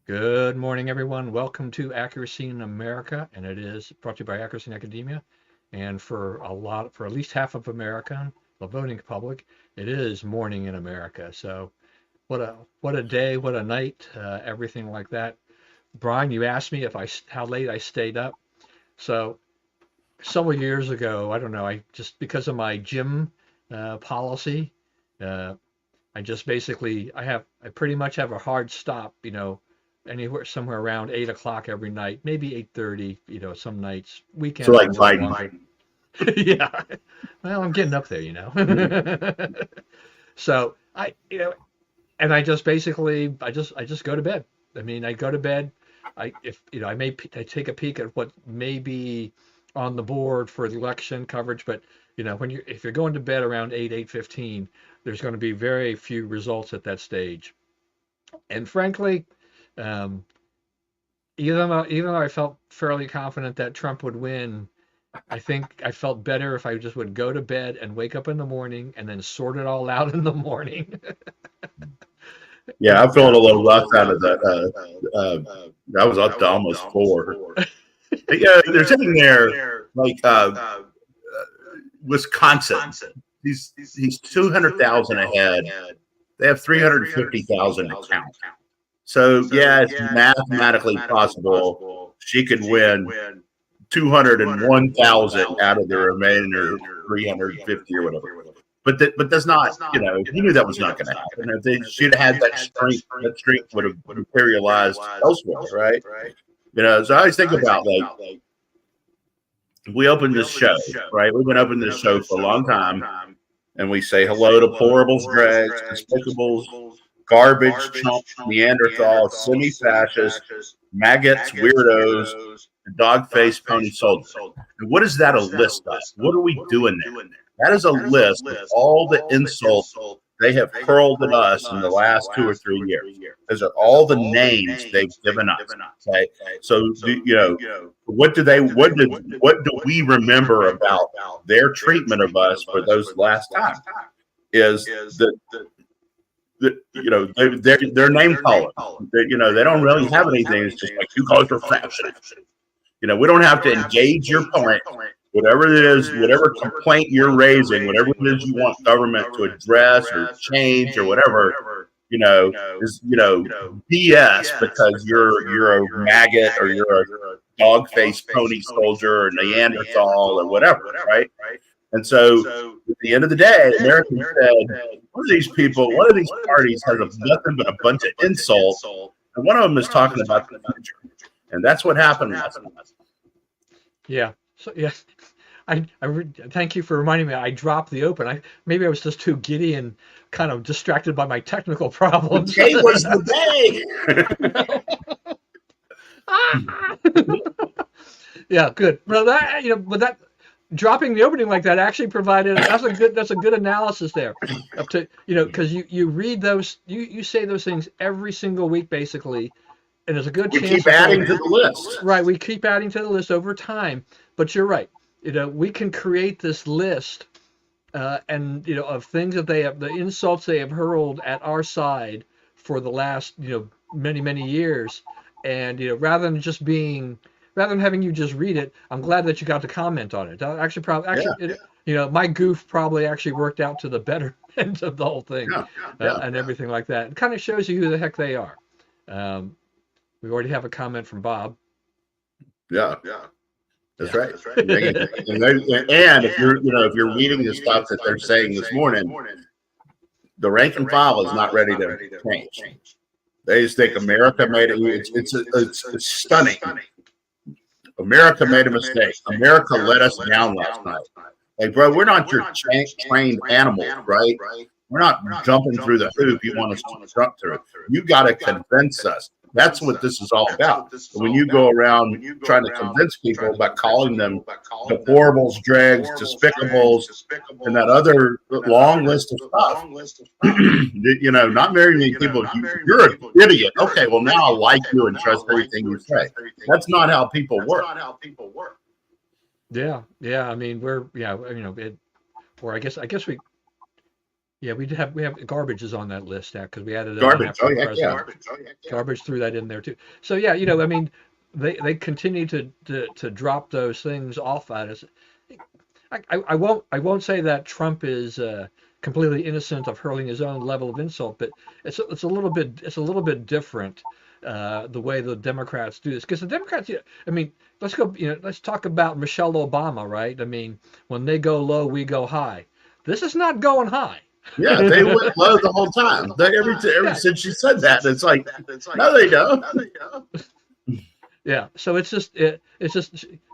Good morning, everyone. Welcome to Accuracy in America, and it is brought to you by Accuracy in Academia. And for at least half of America, the voting public, it is morning in America. So what a day, what a night, everything like that. Brian, you asked me if how late I stayed up. So several years ago, I don't know, I just because of my gym policy, uh, I just basically I pretty much have a hard stop, anywhere somewhere around 8 o'clock every night, maybe 8:30, some nights, So weekends are like a little Biden. longer. Yeah. Well, I'm getting up there. So and I just basically I just go to bed. I mean, I go to bed. I take a peek at what may be on the board for the election coverage, but if you're going to bed around 8:15, there's going to be very few results at that stage. And frankly, um, even though I felt fairly confident that Trump would win, I think I felt better if I just would go to bed and wake up in the morning and then sort it all out in the morning. Yeah, I'm feeling a little rough out of that. I was up to almost 4. But yeah, there's in there like Wisconsin. He's 200,000 ahead. They have 350,000 to count. So yeah, it's mathematically possible she could win 201,000 out of the remainder 350 or whatever. But that's not, you knew that was not going to happen. If they should have had that streak would have materialized elsewhere, right? So I always think about like we opened this show, right? We've been opening this show for a long time, and we say hello to deplorables, dregs, despicables, garbage, chump, Neanderthal, semi-fascists, maggots, weirdos, dog-faced pony soldiers. And what is that a list of? What are we doing there? That is a list of all the insults they have hurled at us in the last 2 or 3 years. Those are all the names they've given us. Okay, so what do we remember about their treatment of us for those last times? Is their name calling? They don't really have anything. It's just like, you guys are fascist. We don't have to engage your point. Whatever it is, whatever complaint you're raising, whatever it is you want government to address or change or whatever, is BS, because you're a maggot or you're a dog-faced pony soldier or Neanderthal or whatever, right? And so at the end of the day, Americans said, one of these parties has nothing but a bunch of insults, and one of them is talking about the future. And that's what happened last night. Yeah. So yeah, thank you for reminding me. I dropped the open. Maybe I was just too giddy and kind of distracted by my technical problems. The day was the day. Yeah, good. Well, but that dropping the opening like that actually provided that's a good analysis there. Up to because you read those, you say those things every single week basically, and there's a good chance we keep adding to the list. Right, we keep adding to the list over time. But you're right. We can create this list, and of things that the insults they have hurled at our side for the last many years, and rather than having you just read it, I'm glad that you got to comment on it. My goof probably actually worked out to the betterment of the whole thing, and everything like that. It kind of shows you who the heck they are. We already have a comment from Bob. Yeah. That's right. And if you're reading the stuff that they're saying this morning, the rank and file is not ready to change. They just think America made it. It's stunning. America made a mistake. America let us down last night. Like, bro, we're not your trained animals, right? We're not jumping through the hoop you want us to jump through. You got to convince us. That's what this is all about. When you go around trying to convince people by calling them deplorables, dregs, despicables, and that other long list of stuff, not very many people. You're an idiot. Okay, well now I like you and trust everything you say. That's not how people work. Yeah. I mean, or I guess we. Yeah, we have garbage is on that list now because we added it on Garbage. after Oh the yeah, yeah. president. Garbage threw that in there too. So yeah, you know, I mean, they continue to drop those things off at us. I won't say that Trump is completely innocent of hurling his own level of insult, but it's a little bit different the way the Democrats do this because the Democrats, I mean, let's talk about Michelle Obama, right? I mean, when they go low, we go high. This is not going high. Yeah, they went low the whole time. Ever Yeah, since she said that, it's like, no, they don't. yeah. So it's just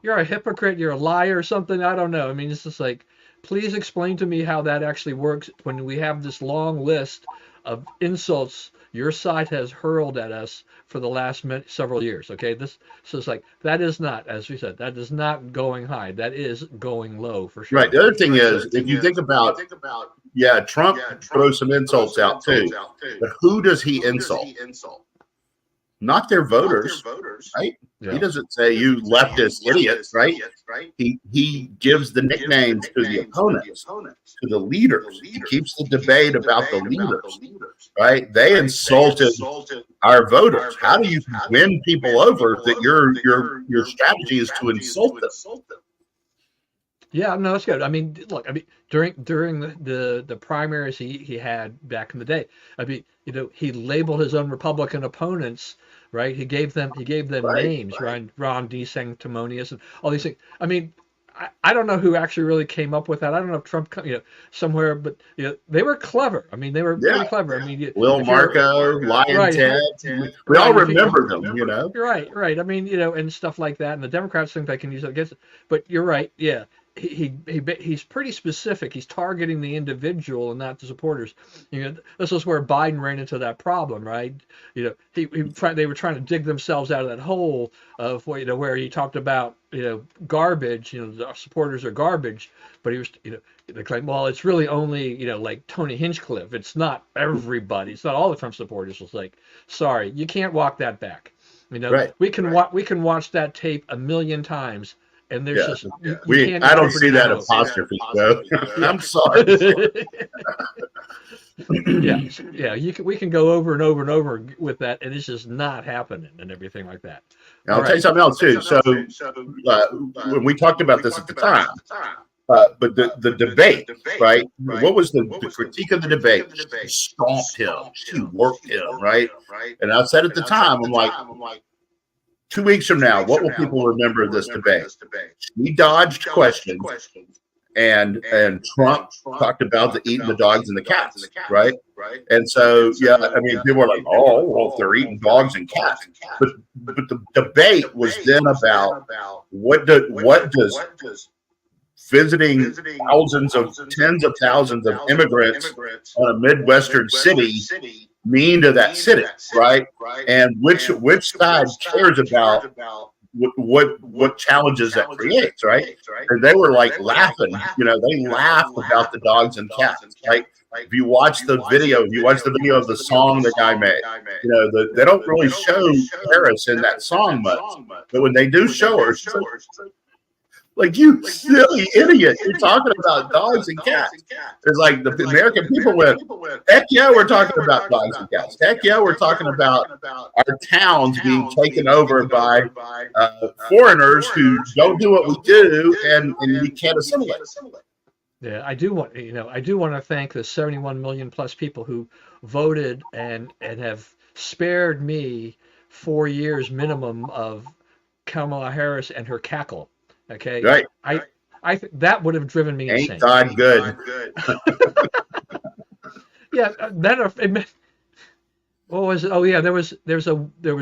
you're a hypocrite, you're a liar or something. I don't know. I mean, it's just like, please explain to me how that actually works when we have this long list of insults your side has hurled at us for the last several years. Okay, this so it's like that is not, as we said, that is not going high. That is going low for Right. sure. The other thing is, if you think about, yeah, Trump throws some insults out too, but who does he insult? Not their voters, right? He Yeah. doesn't say you leftist idiots, right? He gives the nicknames to the opponents, to the leaders. He keeps the debate about the leaders, right? They insulted our voters. How do you win people over that your strategy is to insult them? Yeah, no, that's good. I mean, look, I mean, during the primaries he had back in the day, I mean, he labeled his own Republican opponents, right? He gave them Right. names, right? Ron DeSanctimonious and all these things. I mean, I don't know who actually really came up with that. I don't know if Trump, somewhere, but they were clever. I mean, they were Yeah. pretty clever. I mean, Will if you're Marco, Lion right, Ted, we all right, if you remember them, you know? right, right. I mean, and stuff like that. And the Democrats think they can use it against it. But you're right. Yeah, he's pretty specific. He's targeting the individual and not the supporters. This is where Biden ran into that problem, right? They were trying to dig themselves out of that hole of where he talked about garbage. The supporters are garbage, but he was they claim, well, it's really only like Tony Hinchcliffe. It's not everybody. It's not all the Trump supporters. It's like, sorry, you can't walk that back. Right. We can watch that tape a million times, and there's Yeah. just you can't I don't interpret see it that no. apostrophe, though. I'm sorry. Yeah, yeah. We can go over and over and over with that, and it's just not happening and everything like that. Now, All I'll tell right. you something else, too. So, when we talked about this at the time, but the debate, right? What was the critique of the debate? She stomped him. She worked him, right? And I said at the time, I'm like, 2 weeks from now, what will people remember of this debate? He dodged questions, and Trump talked about the eating the dogs and the cats, right? And so, yeah, I mean, people are like, oh, well, if they're eating dogs and cats, but the debate was then about what does visiting tens of thousands of immigrants on a Midwestern city mean to that city, right? And which side cares about what challenges that creates, right? And they were like laughing, they laughed about the dogs and cats. Like, if you watch the video, of the song the guy made, they don't really show Harris in that song much, but when they do show her, like, you silly idiot, you're talking about dogs and cats. It's like the American people went, heck yeah, we're talking about dogs and cats. Heck yeah, we're talking about our towns being taken over by foreigners who don't do what we do, and we can't assimilate. Yeah, I do want to thank the 71 million plus people who voted and have spared me 4 years minimum of Kamala Harris and her cackle. Okay, Right. I think that would have driven me insane. Ain't God good? Yeah, what was it? Oh yeah, there was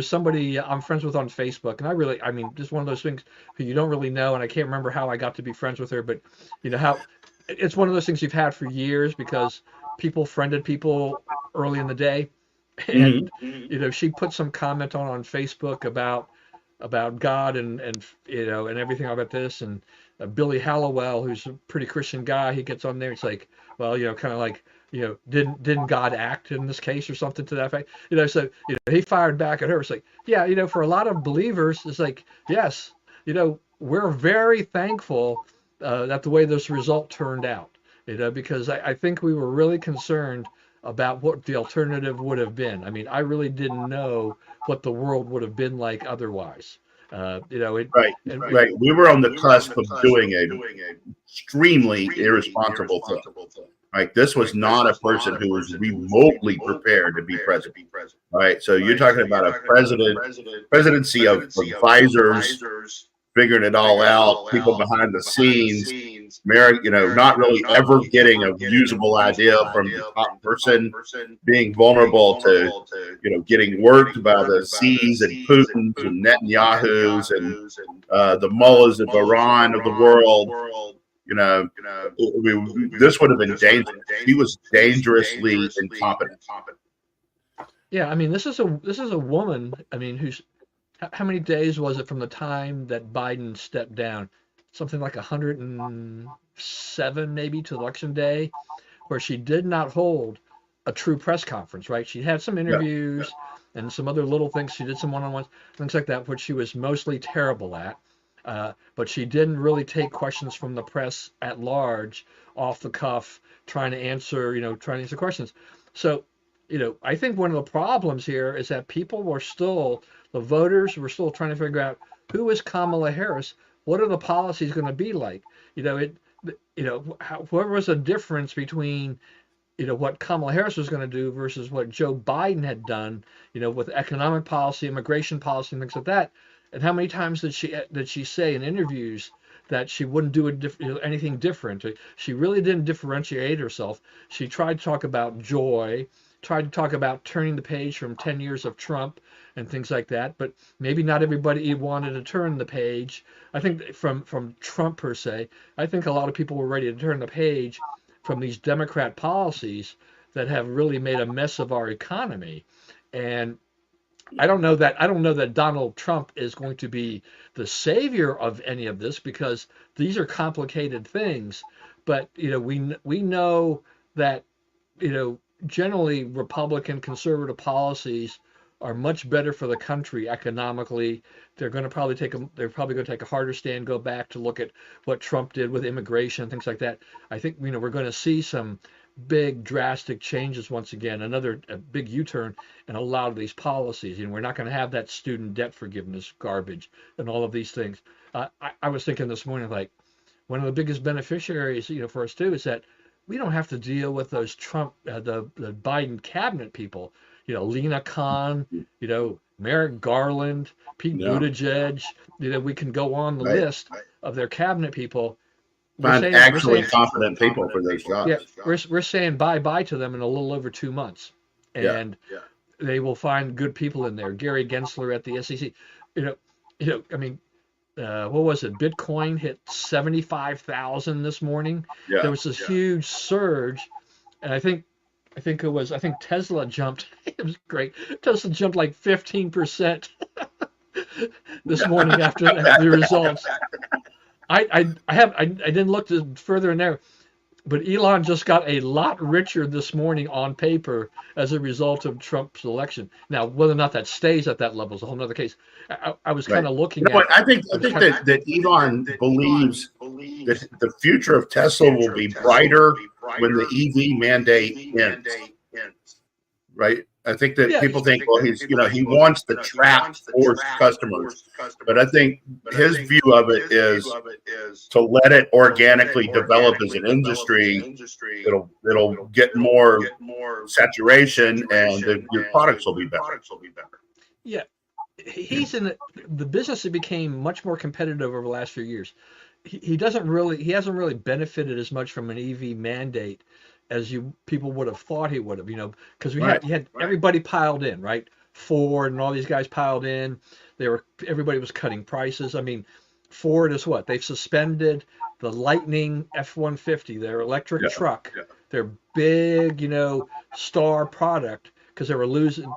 somebody I'm friends with on Facebook, and I mean, just one of those things who you don't really know, and I can't remember how I got to be friends with her, but how it's one of those things you've had for years because people friended people early in the day, and she put some comment on Facebook about God and everything about this, and Billy Hallowell, who's a pretty Christian guy, he gets on there. It's like, well, kind of like, didn't God act in this case or something to that effect? So he fired back at her. It's like, yeah, for a lot of believers, it's like, yes, we're very thankful that the way this result turned out. because I think we were really concerned about what the alternative would have been. I mean, I really didn't know what the world would have been like otherwise. Right, right. We were on the cusp of doing a extremely irresponsible thing. Right, this was not a person who was remotely prepared to be president. Right, so you're talking about a presidency of advisors figuring it all out, people behind the scenes, not really ever getting a usable idea from the top person, being vulnerable to, getting worked by the C's and Putin's and Netanyahu's and the mullahs of Iran of the world. This would have been dangerous. He was dangerously incompetent. Yeah, I mean, this is a woman. I mean, who's how many days was it from the time that Biden stepped down? Something like 107 maybe to election day, where she did not hold a true press conference, right? She had some interviews and some other little things. She did some one-on-ones, things like that, which she was mostly terrible at. But she didn't really take questions from the press at large, off the cuff, trying to answer questions. So, I think one of the problems here is that the voters were still trying to figure out who is Kamala Harris. What are the policies going to be like? Whoever was a difference between, what Kamala Harris was going to do versus what Joe Biden had done, with economic policy, immigration policy, and things like that. And how many times did she say in interviews that she wouldn't do anything different? She really didn't differentiate herself. She tried to talk about joy, tried to talk about turning the page from 10 years of Trump and things like that, but maybe not everybody wanted to turn the page. I think from Trump per se, I think a lot of people were ready to turn the page from these Democrat policies that have really made a mess of our economy. And I don't know that Donald Trump is going to be the savior of any of this, because these are complicated things. But we know that generally Republican conservative policies are much better for the country economically. They're probably going to take a harder stand, go back to look at what Trump did with immigration and things like that. I think we're going to see some big drastic changes once again, a big U-turn in a lot of these policies. We're not going to have that student debt forgiveness garbage and all of these things. I was thinking this morning, like, one of the biggest beneficiaries, for us too, is that we don't have to deal with those Trump, the Biden cabinet people, Lena Khan, Merrick Garland, Pete Buttigieg. We can go on the list of their cabinet people. Find actually competent people for those jobs. Yeah, we're saying bye-bye to them in a little over 2 months, and they will find good people in there. Gary Gensler at the SEC. I mean, what was it? Bitcoin hit 75,000 this morning. Yeah. There was this huge surge, and I think Tesla jumped. It was great. Tesla jumped like 15% this morning after the results. I didn't look further in there, but Elon just got a lot richer this morning on paper as a result of Trump's election. Now, whether or not that stays at that level is a whole other case. I was kind of looking at. I think that Elon believes that the future of Tesla will be brighter when the EV mandate ends. Right. I think that people think, well, he wants the trap force customers, but I think his view of it is to let it organically develop as an industry. It'll get more saturation, and your products will be better. Yeah, he's in the business. It became much more competitive over the last few years. He hasn't really benefited as much from an EV mandate as people would have thought he would have, because you had everybody piled in, right? Ford and all these guys piled in. Everybody was cutting prices. I mean, Ford is what? They've suspended the Lightning F-150, their electric truck, their big, star product, because they were losing,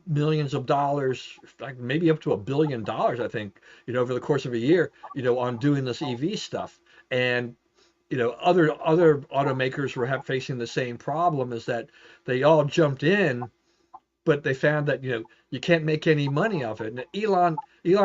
millions of dollars, like maybe up to $1 billion, I think, over the course of a year, on doing this EV stuff. And other automakers were facing the same problem, is that they all jumped in, but they found that you can't make any money off it. And Elon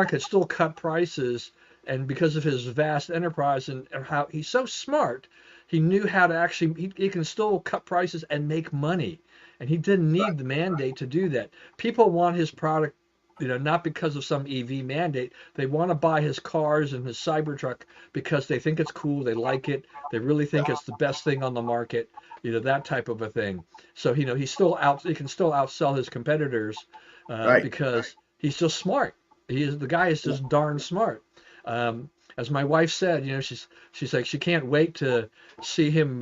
could still cut prices, and because of his vast enterprise and how he's so smart, he knew how to actually, he can still cut prices and make money. And he didn't need the mandate to do that. People want his product, not because of some EV mandate. They want to buy his cars and his Cybertruck because they think it's cool, they like it, they really think it's the best thing on the market, that type of a thing. So, he can still outsell his competitors Right. because he's just smart. The guy is just darn smart. As my wife said, she's like she can't wait to see him.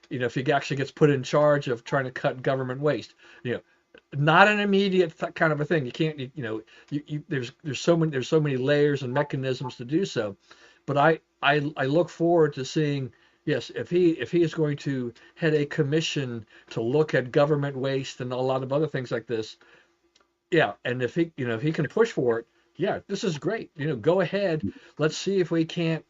If he actually gets put in charge of trying to cut government waste. Not an immediate kind of a thing. You can't. There's so many layers and mechanisms to do so. But I look forward to seeing. Yes, if he is going to head a commission to look at government waste and a lot of other things like this, yeah, and if he can push for it, yeah, this is great. Go ahead. Let's see if we can't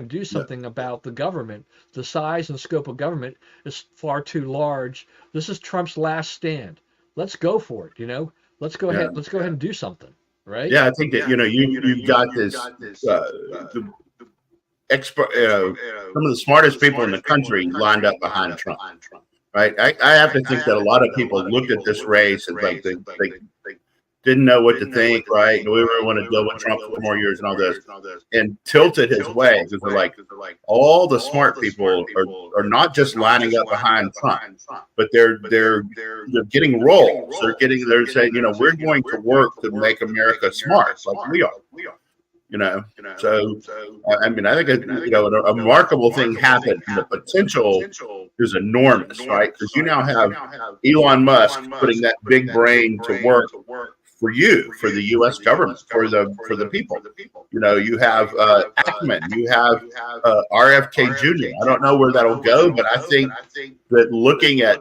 do something about the government. The size and scope of government is far too large. This is Trump's last stand. Let's go for it. Let's go ahead. Let's go ahead and do something. Right? Yeah, I think that you've got this the expert, some of the smartest people in the country lined up behind Trump. Right? I have to think that a lot of people looked at this race and like they didn't know what to think, right? Do we really want to deal with Trump for more years and all this, and tilted his way because they're like, all the smart people are not just lining up behind Trump, but they're getting roles. They're saying, we're going to work to make America smart, like we are. So I mean, I think a remarkable thing happened. And the potential is enormous, right? Because you now have Elon Musk putting that big brain to work for the U.S. government, for the people. You have Ackman, you have RFK Jr. I don't know where that'll go, but I think that looking at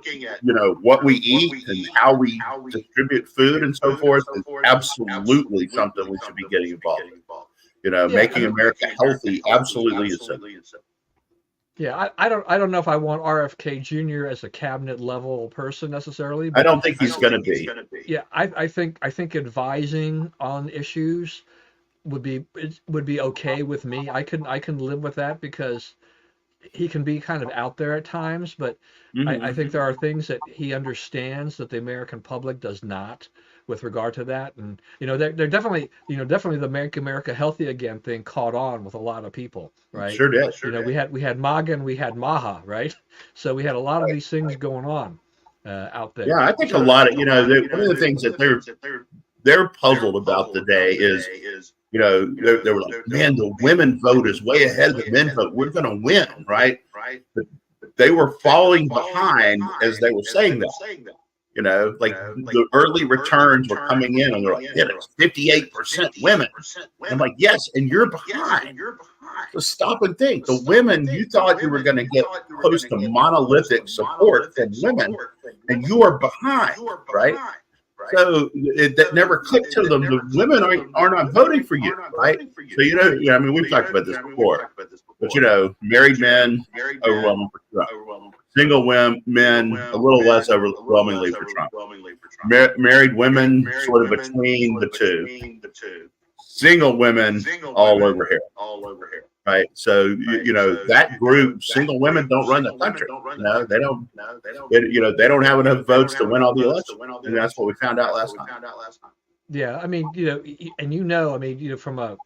what we eat and how we distribute food and so forth is absolutely something we should be getting involved in. Making America healthy absolutely is so. Yeah, I don't know if I want RFK Jr. as a cabinet level person necessarily. I don't think he's going to be. Yeah, I think advising on issues would be okay with me. I can live with that because he can be kind of out there at times, but I think there are things that he understands that the American public does not with regard to that. And they're definitely the Make America Healthy Again thing caught on with a lot of people, right? Sure did. We had MAGA and we had MAHA, right? So we had a lot of these things going on out there. Yeah, I think a lot of one of the things that they're puzzled about today is they were like, man, the women vote is way ahead of the men vote. We're going to win, right? But they were falling behind as they were saying that. The early returns were coming in and they're like, yeah, it's 58% women. I'm like, yes, and you're behind. So stop and think. The women, you thought you were going to get close to monolithic support from women, and you are behind, right? So that never clicked to them. The women are not voting for you, right? So, I mean, we've talked about this before, but, married men overwhelming for Trump. Single men a little less overwhelmingly for Trump. Married women sort of between the two. Single women all over here. Right. So, that group, single women don't run the country. They don't. They don't have enough votes to win all the elections. And that's what we found out last time. Yeah. I mean, and from I'm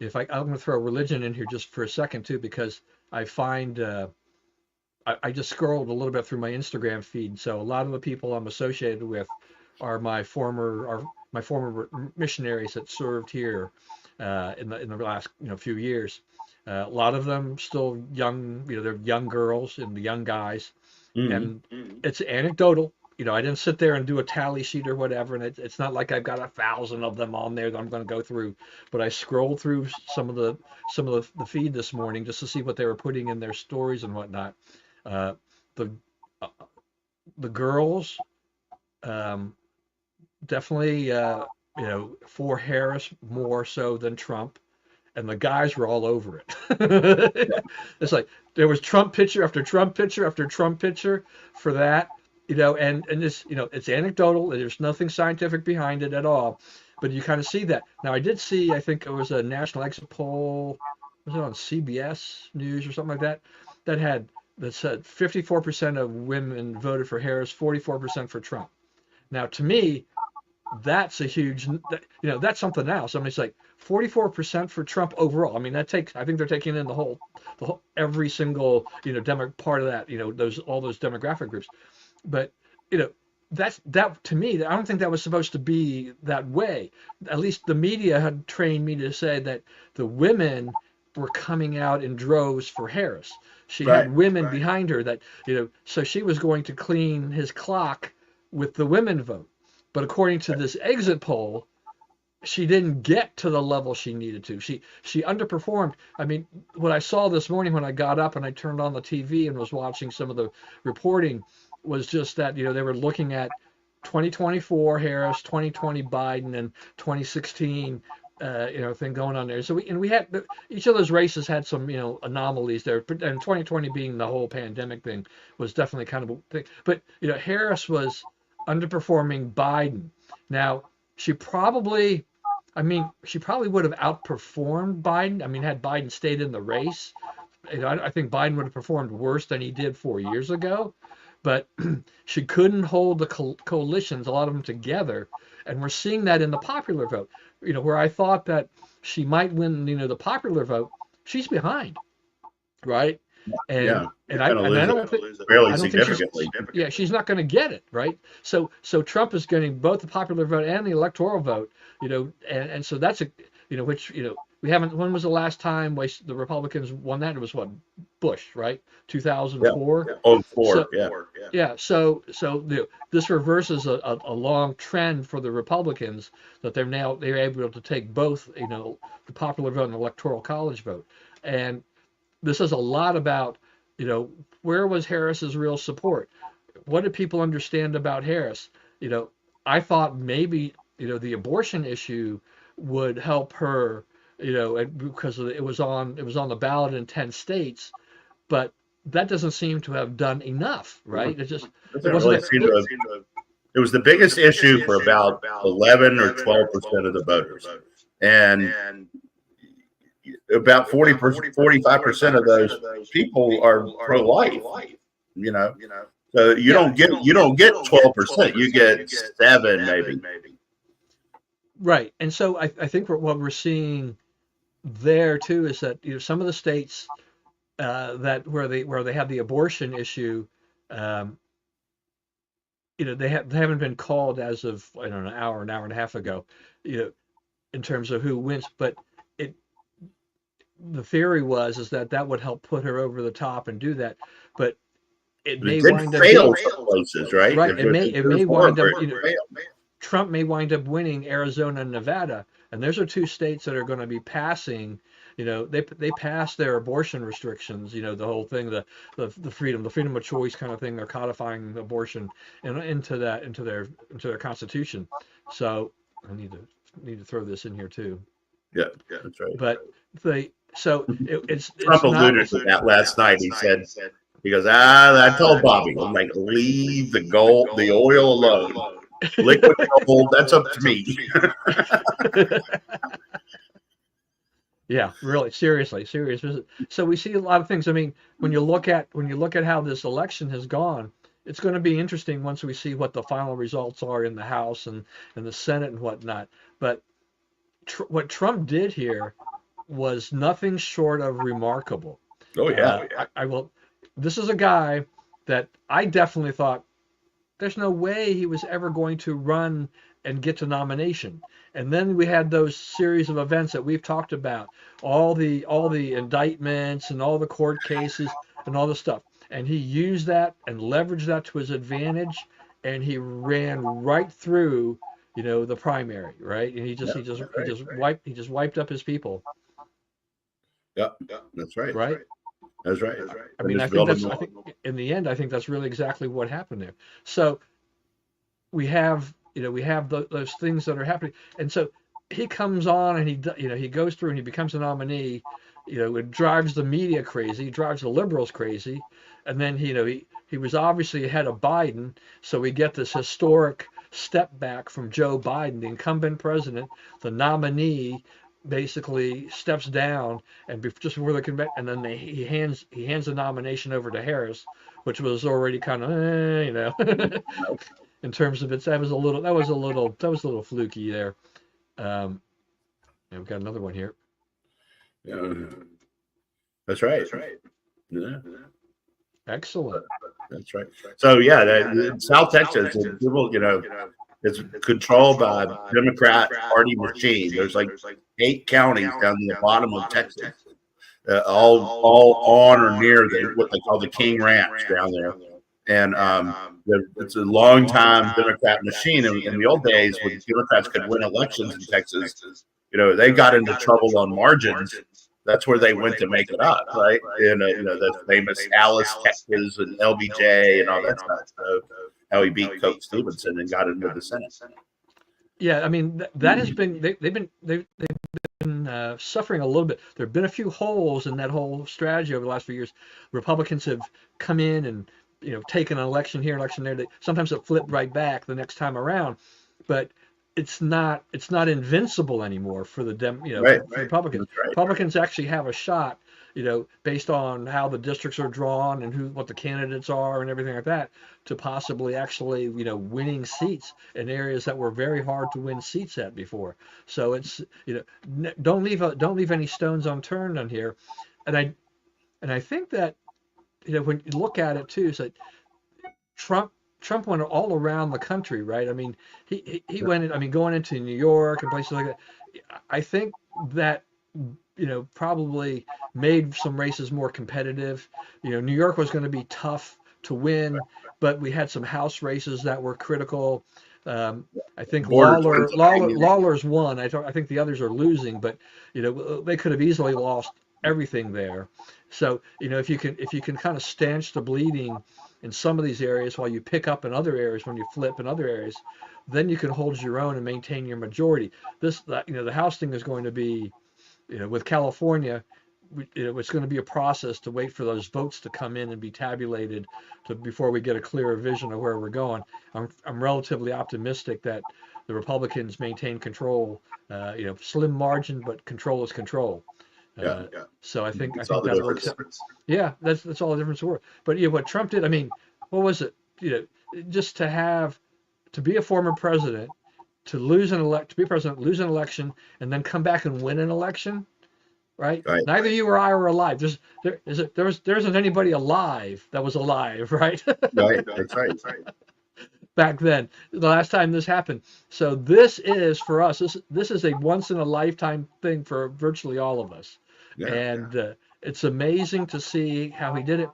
going to throw religion in here just for a second too, because I find I just scrolled a little bit through my Instagram feed. So a lot of the people I'm associated with are my former missionaries that served here in the last few years. A lot of them still young, they're young girls and the young guys, and it's anecdotal. I didn't sit there and do a tally sheet or whatever, and it's not like I've got 1,000 of them on there that I'm going to go through. But I scrolled through some of the feed this morning just to see what they were putting in their stories and whatnot. The girls definitely for Harris more so than Trump. And the guys were all over it. It's like there was Trump picture after Trump picture after Trump picture for that, and this, it's anecdotal. There's nothing scientific behind it at all, but you kind of see that. Now, I did see, I think it was a national exit poll, was it on CBS News or something like that, that had that said 54% of women voted for Harris, 44% for Trump. Now, to me, that's a huge, that's something else. I mean, it's like 44% for Trump overall. I mean, I think they're taking in the whole every single, part of that, all those demographic groups. But, you know, that to me, I don't think that was supposed to be that way. At least the media had trained me to say that the women were coming out in droves for Harris. She had women behind her that, so she was going to clean his clock with the women vote. But according to this exit poll, she didn't get to the level she needed to. She underperformed. I mean, what I saw this morning when I got up and I turned on the TV and was watching some of the reporting was just that, they were looking at 2024 Harris, 2020 Biden, and 2016 thing going on there. So we had each of those races had some anomalies there, and 2020 being the whole pandemic thing was definitely kind of a thing. But Harris was underperforming Biden. Now she probably would have outperformed Biden. I mean, had Biden stayed in the race, I think Biden would have performed worse than he did 4 years ago. But she couldn't hold the coalitions, a lot of them together, and we're seeing that in the popular vote. Where I thought that she might win, the popular vote, she's behind, right? And I don't think fairly significantly. She's not going to get it, right? So Trump is getting both the popular vote and the electoral vote, and so that's which we haven't. When was the last time the Republicans won that? It was what, Bush, right? 2004. Yeah. Oh, four. So, yeah. So this reverses a long trend for the Republicans that they're able to take both, the popular vote and the electoral college vote, and this is a lot about, where was Harris's real support? What did people understand about Harris? I thought maybe, the abortion issue would help her, because it was on the ballot in 10 states, but that doesn't seem to have done enough, right? It just it was the biggest issue for about 11 or 12% of the voters, and about 45% of those people are pro-life. So you don't get 12%. You get 7 maybe. Right, and so I think what we're seeing there too is that some of the states that where they have the abortion issue, they haven't been called as of an hour and a half ago, in terms of who wins, but the theory is that would help put her over the top and do that, but it may wind up fail some places, right? Right, it may wind up. Trump may wind up winning Arizona and Nevada, and those are two states that are going to be passing. They passed their abortion restrictions. The whole thing, the freedom of choice kind of thing. They're codifying abortion into their constitution. So I need to throw this in here too. Yeah, that's right. But it's Trump alluded to that last night. He said, he goes, I told Bobby, I'm like, leave the oil alone. Liquid gold, that's up to me. Yeah, really, serious. So we see a lot of things. I mean, when you look at how this election has gone, it's going to be interesting once we see what the final results are in the House and the Senate and whatnot. But what Trump did here was nothing short of remarkable. Oh yeah. I will. This is a guy that I definitely thought there's no way he was ever going to run and get to nomination. And then we had those series of events that we've talked about, all the indictments and all the court cases and all the stuff. And he used that and leveraged that to his advantage, and he ran right through, the primary, right? And he just wiped up his people. Yeah, that's right. Right. That's right. I mean, I think in the end, I think that's really exactly what happened there. So we have those things that are happening, and so he comes on and he goes through and he becomes a nominee. It drives the media crazy, drives the liberals crazy, and then he was obviously ahead of Biden, so we get this historic step back from Joe Biden, the incumbent president, the nominee, basically steps down, and just before the convention, and then he hands the nomination over to Harris, which was already kind of in terms of its that was a little fluky there. And we've got another one here. Yeah. That's right. Yeah. Excellent. That's right. So yeah, South Texas, people, is controlled by Democrat Party machine. There's like 8 counties down in the bottom of Texas, all on or near what they call the King Ranch down there. And it's a long time Democrat machine. In the old days, when Democrats could win elections in Texas, they got into trouble on margins. That's where they went to make it up, right? And the famous Alice, Texas, and LBJ, and all that stuff. So how he beat Coke Stevenson and got into the Senate. Yeah, I mean that has been they've been suffering a little bit. There have been a few holes in that whole strategy over the last few years. Republicans have come in and taken an election here, election there. Sometimes it flipped right back the next time around, but it's not invincible anymore for the for Republicans. Right. Republicans actually have a shot, based on how the districts are drawn and what the candidates are and everything like that, to possibly actually winning seats in areas that were very hard to win seats at before. So it's don't leave any stones unturned on here, and I think that when you look at it too, it's like Trump went all around the country, right? I mean, he went. I mean, going into New York and places like that. I think that probably made some races more competitive. New York was going to be tough to win, but we had some House races that were critical. I think Lawler's won. I think the others are losing, but they could have easily lost everything there. So if you can kind of stanch the bleeding in some of these areas while you pick up in other areas when you flip in other areas, then you can hold your own and maintain your majority. The House thing is going to be, with California, it's going to be a process to wait for those votes to come in and be tabulated before we get a clearer vision of where we're going. I'm relatively optimistic that the Republicans maintain control, slim margin, but control is control. So I think that works. Yeah, that's all the difference in the world. But what Trump did, I mean, what was it? Just to be a former president, to be president, lose an election, and then come back and win an election, right? Neither you or I were alive. There isn't anybody alive that was alive, right? Right. That's right. Back then, the last time this happened. So this is for us. This is a once in a lifetime thing for virtually all of us. Yeah, and it's amazing to see how he did it.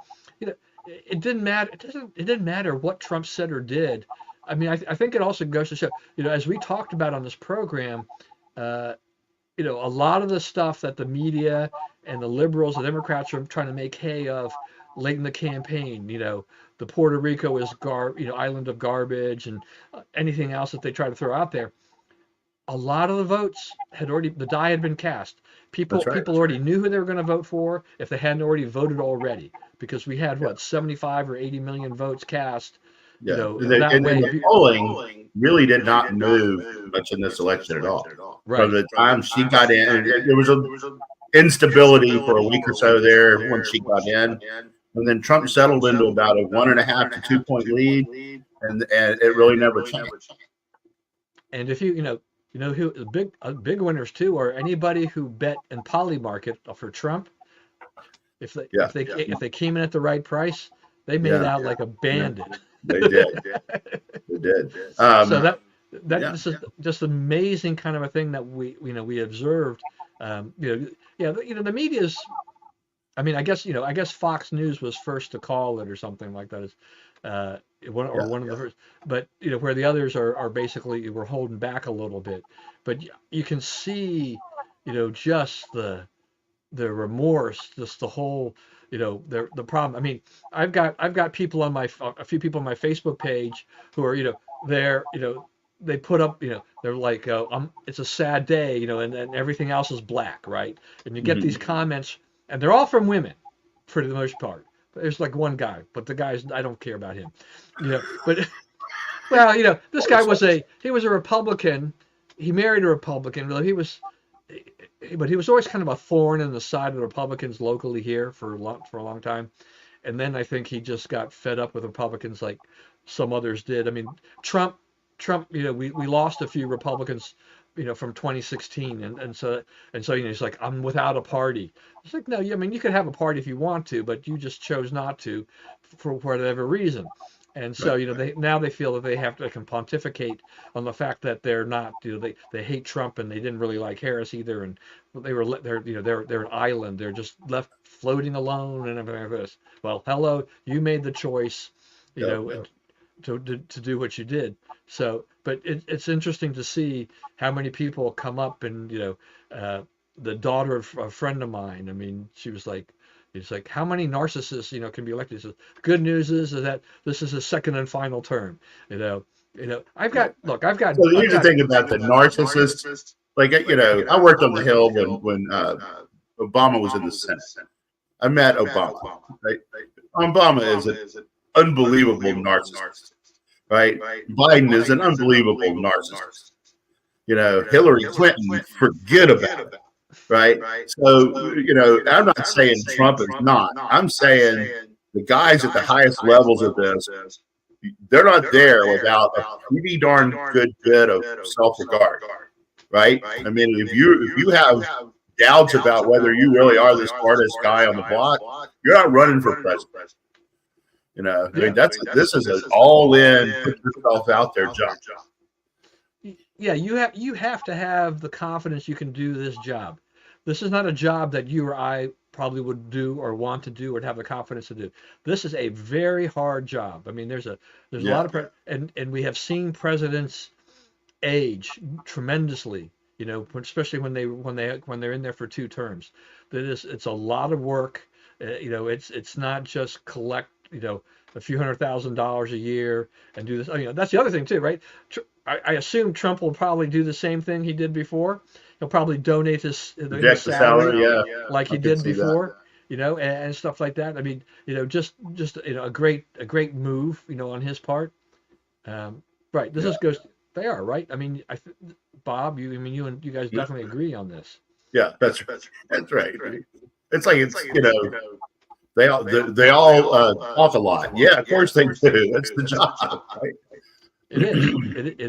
It didn't matter. It didn't matter what Trump said or did. I mean, I think it also goes to show, as we talked about on this program, a lot of the stuff that the media and the liberals, the Democrats are trying to make hay of late in the campaign, the Puerto Rico is island of garbage and anything else that they try to throw out there. A lot of the votes the die had been cast. People already knew who they were going to vote for if they hadn't already voted already, because we had 75 or 80 million votes cast. Yeah, the polling really did not move much in this election at all. Right. From the time she got in, there was an instability for a week or so there when she got in, and then Trump settled into about a 1.5 to 2 point lead, and it really never changed. And if who big winners too are anybody who bet in poly market for Trump. If they came in at the right price, they made out like a bandit. Yeah. They did. They did. So this is just amazing kind of a thing that we observed. The media's. I mean, I guess Fox News was first to call it or something like that. One of the first. But where the others are basically we're holding back a little bit. But you can see, just the remorse, just the whole. The problem. I mean, I've got people on a few people on my Facebook page who are, they put up, they're like, it's a sad day, and everything else is black, right? And you get these comments, and they're all from women, for the most part. There's like one guy, but the guys, I don't care about him, But well, this guy was a Republican. He married a Republican. He was. but he was always kind of a thorn in the side of the Republicans locally here for a long time. And then I think he just got fed up with Republicans like some others did. I mean, Trump, we lost a few Republicans, from 2016, and so he's like, I'm without a party. It's like, no, I mean, you could have a party if you want to, but you just chose not to for whatever reason. And so, they feel that they can pontificate on the fact that they're not, they hate Trump and they didn't really like Harris either, and they're an island, they're just left floating alone and everything like this. Well, hello, you made the choice, to do what you did. So, but it's interesting to see how many people come up and the daughter of a friend of mine. I mean, she was like. It's like, how many narcissists, can be elected? So good news is that this is his second and final term. I've got. So here's the thing about the narcissist. Like, I worked on the Hill when Obama was in the Senate. I met Obama. Right? Obama is an unbelievable narcissist. Right? Biden is an unbelievable narcissist. Hillary Clinton, forget about it. Right. So, I'm not saying Trump is not. I'm saying the guys at the highest levels of this, they're not there without a pretty darn good bit of self-regard. Right. I mean, if you have doubts about whether you really are the smartest guy on the block, you're not running for president. I mean, this is an all-in, put yourself out there job. Yeah, you have to have the confidence you can do this job. This is not a job that you or I probably would do or want to do or have the confidence to do. This is a very hard job. I mean, there's a lot of and we have seen presidents age tremendously. Especially when they're in there for 2 terms. It's a lot of work. It's not just collect a few $100,000 a year and do this. That's the other thing too, right? I assume Trump will probably do the same thing he did before. He'll probably donate his salary like he did before, and stuff like that. I mean, just a great move, on his part. Right. This goes. They are right. I mean, Bob, you guys definitely agree on this. Yeah, that's right. It's like they all talk a lot. Yeah, of course they do. That's the job. Right? It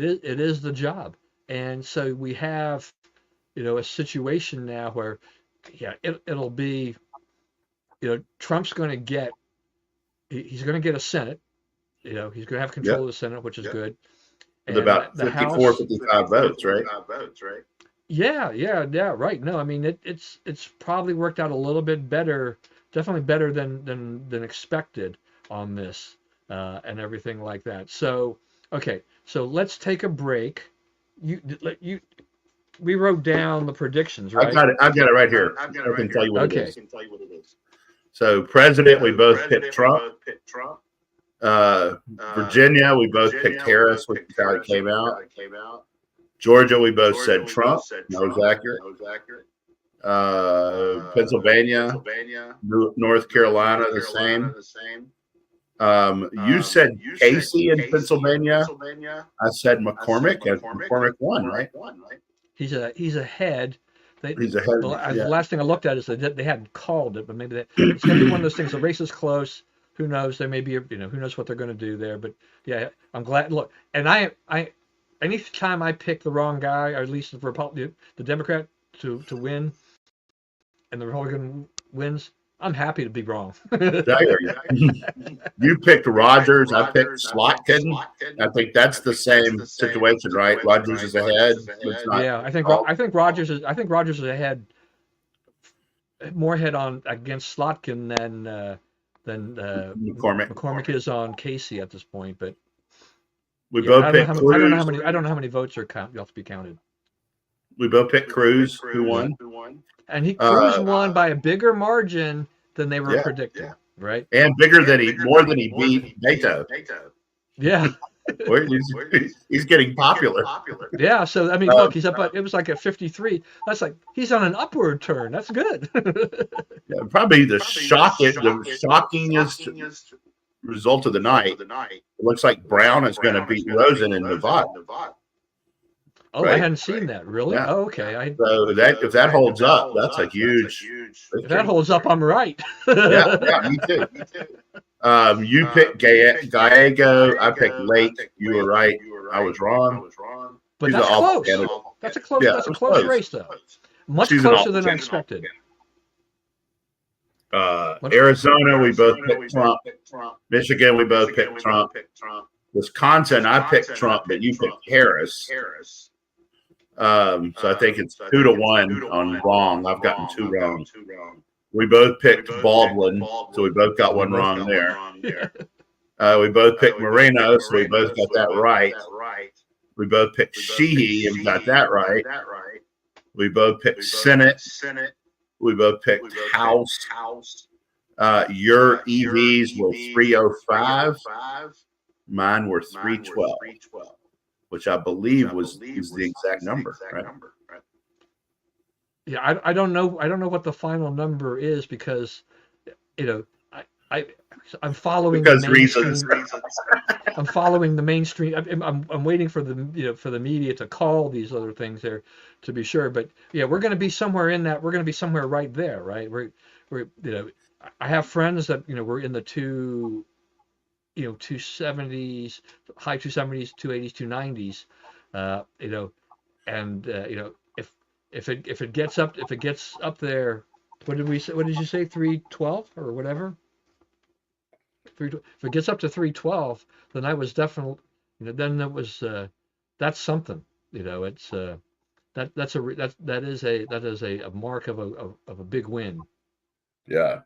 is. It is the job. And so we have, a situation now where, it'll be, Trump's going to get, he's going to get a Senate. He's going to have control of the Senate, which is good. With about 54, 55 votes, right? Yeah, right. No, I mean, it's probably worked out a little bit better, definitely better than expected on this, and everything like that. So, okay, so let's take a break. We wrote down the predictions, right? I've got it right here. I can tell you what it is. So, president, we both picked Trump. Virginia, we both picked Harris, which is how it came out. Georgia, we both said Trump. That was accurate. Pennsylvania, North Carolina, the same. You said Casey in Pennsylvania. I said McCormick. McCormick won, right? He's ahead. He's ahead. The last thing I looked at is they hadn't called it, but maybe it's going to be one of those things. The race is close. Who knows? There may be, who knows what they're going to do there. But yeah, I'm glad. Look, and I anytime I pick the wrong guy, or at least the Democrat to win, and the Republican wins, I'm happy to be wrong. You picked Rogers. I picked Slotkin. I think that's the same situation, right? Rogers is ahead. Yeah, I think Rogers is. I think Rogers is ahead, more ahead on against Slotkin than McCormick is on Casey at this point. But we both picked Cruz. I don't know how many votes are you have to be counted. We both picked Cruz, who won. And Cruz won by a bigger margin than they were predicting, right? And more than he beat NATO. Yeah. He's getting popular. Yeah, so I mean, look, he's up. It was like at 53. That's like he's on an upward turn. That's good. Yeah, probably the shockingest result of the night. It looks like Brown is going to beat Rosen in Nevada. Oh, I hadn't seen that. Really? Yeah. Oh, okay. So that if that holds up, that's a huge If that victory. holds up, I'm right. Yeah, me too. You picked Gallego. I picked Lake. You were right. I was wrong. But She's an that's awful close. candidate. That's a close. Yeah, That's it a was close close. race, though. Much She's an closer awful than I candidate. expected. Arizona, we both picked Trump. Michigan, we both picked Trump. Wisconsin, I picked Trump, but you picked Harris. So I think it's 2-1 on wrong. I've gotten 2 wrong. We both picked Baldwin, so we both got one wrong there. We both picked Moreno, so we both got that right. We both picked Sheehy and got that right. We both picked Senate. We both picked House. Your EVs were 305. Mine were 312, which I believe is the exact number, right? Yeah, I don't know. I don't know what the final number is because, I'm following Because the mainstream. reasons. I'm following the mainstream. I'm waiting for the media to call these other things there to be sure. But yeah, we're going to be somewhere in that. We're going to be somewhere right there, right? I have friends that we're in the 270s, high 270s, 280s, 290s, and if it gets up there, what did we say? What did you say? 312 or whatever. If it gets up to 312, then I was definitely, then that was that's something. It's that is a mark of a big win. Yeah.